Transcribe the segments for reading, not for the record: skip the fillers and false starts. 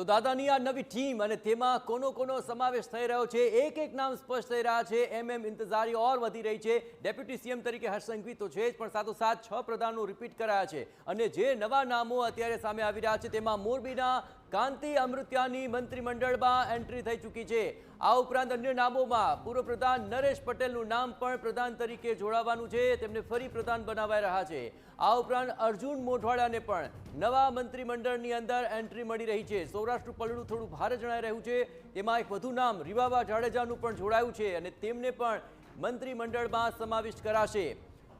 તો દાદાની આ નવી ટીમ અને તેમાં કોનો સમાવેશ થઈ રહ્યો છે, એક નામ સ્પષ્ટ થઈ રહ્યા છે। એમ ઇંતજારી ઓર વધી રહી છે। ડેપ્યુટી સીએમ તરીકે હર્ષ સંઘવી તો છે જ, પણ સાથોસાથ 6 પ્રધાનો રિપીટ કરાયા છે અને જે નવા નામો અત્યારે સામે આવી રહ્યા છે તેમાં મોરબીના કાંતિ અમૃત્યાની મંત્રીમંડળમાં એન્ટ્રી થઈ ચૂકી છે। આ ઉપરાંત અન્ય નામોમાં પૂર્વ પ્રધાન નરેશ પટેલનું નામ પણ પ્રધાન તરીકે જોડાવાનું છે, તેમને ફરી પ્રધાન બનાવાઈ રહ્યા છે। આ ઉપરાંત અર્જુન મોઢવાડાને પણ નવા મંત્રીમંડળની અંદર એન્ટ્રી મળી રહી છે। સૌરાષ્ટ્ર પલડું થોડું ભારે જણાઈ રહ્યું છે, તેમાં એક વધુ નામ રીવાબા જાડેજાનું પણ જોડાયું છે અને તેમને પણ મંત્રીમંડળમાં સમાવિષ્ટ કરાશે।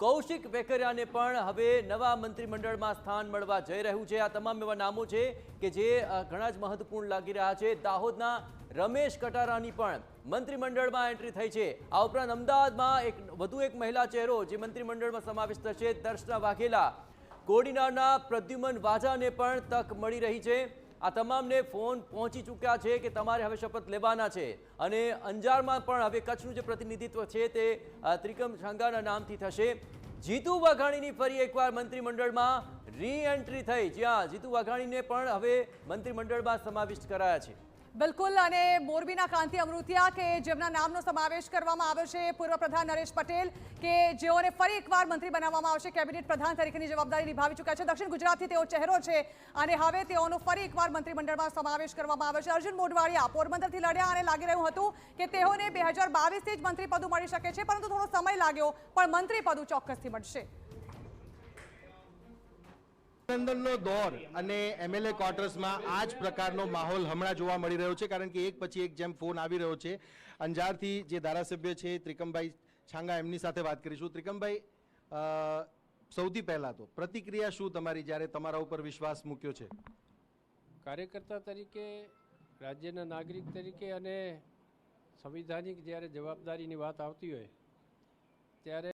કૌશિક વેકરિયાને પણ હવે નવા મંત્રીમંડળમાં સ્થાન મળવા જઈ રહ્યું છે। આ તમામ એવા નામો છે કે જે ઘણા જ મહત્વપૂર્ણ લાગી રહ્યા છે। દાહોદના રમેશ કટારાની પણ મંત્રીમંડળમાં એન્ટ્રી થઈ છે। આ ઉપરાંત અમદાવાદમાં વધુ એક મહિલા ચહેરો જે મંત્રીમંડળમાં સમાવિષ્ટ થશે, દર્શના વાઘેલા। કોડીનારના પ્રદ્યુમન વાજાને પણ તક મળી રહી છે। આ તમામને ફોન પહોંચી ચૂક્યા છે કે તમારે હવે શપથ લેવાના છે અને અંજારમાં પણ હવે કચ્છનું જે પ્રતિનિધિત્વ છે તે ત્રિકમ શાંગાના નામથી થશે। જીતુ વાઘાણીની ફરી એકવાર મંત્રીમંડળમાં રી એન્ટ્રી થઈ, જ્યાં જીતુ વાઘાણીને પણ હવે મંત્રીમંડળમાં સમાવિષ્ટ કરાયા છે। બિલકુલ, અને મોરબીના કાંતિ અમૃતિયા કે જેમના નામનો સમાવેશ કરવામાં આવ્યો છે, પૂર્વ પ્રધાન નરેશ પટેલ કે જેઓને ફરી એકવાર મંત્રી બનાવવામાં આવશે, કેબિનેટ પ્રધાન તરીકેની જવાબદારી નિભાવી ચૂક્યા છે। દક્ષિણ ગુજરાતથી તેઓ ચહેરો છે અને હવે તેઓનો ફરી એકવાર મંત્રીમંડળમાં સમાવેશ કરવામાં આવ્યો છે। અર્જુન મોઢવાડિયા પોરબંદરથી લડ્યા અને લાગી રહ્યું હતું કે તેઓને 2022થી જ મંત્રી પદ મળી શકે છે, પરંતુ થોડો સમય લાગ્યો, પણ મંત્રી પદ ચોક્કસથી મળશે। અભિનંદનનો દોર અને એમએલએ ક્વાર્ટર્સમાં આ જ પ્રકારનો માહોલ હમણાં જોવા મળી રહ્યો છે, કારણ કે એક પછી એક જેમ ફોન આવી રહ્યો છે। અંજારથી જે ધારાસભ્ય છે ત્રિકમભાઈ છાંગા, એમની સાથે વાત કરીશું। ત્રિકમભાઈ, સૌથી પહેલા તો પ્રતિક્રિયા શું તમારી જ્યારે તમારા ઉપર વિશ્વાસ મૂક્યો છે? કાર્યકર્તા તરીકે, રાજ્યના નાગરિક તરીકે અને સંવિધાનિક જ્યારે જવાબદારીની વાત આવતી હોય ત્યારે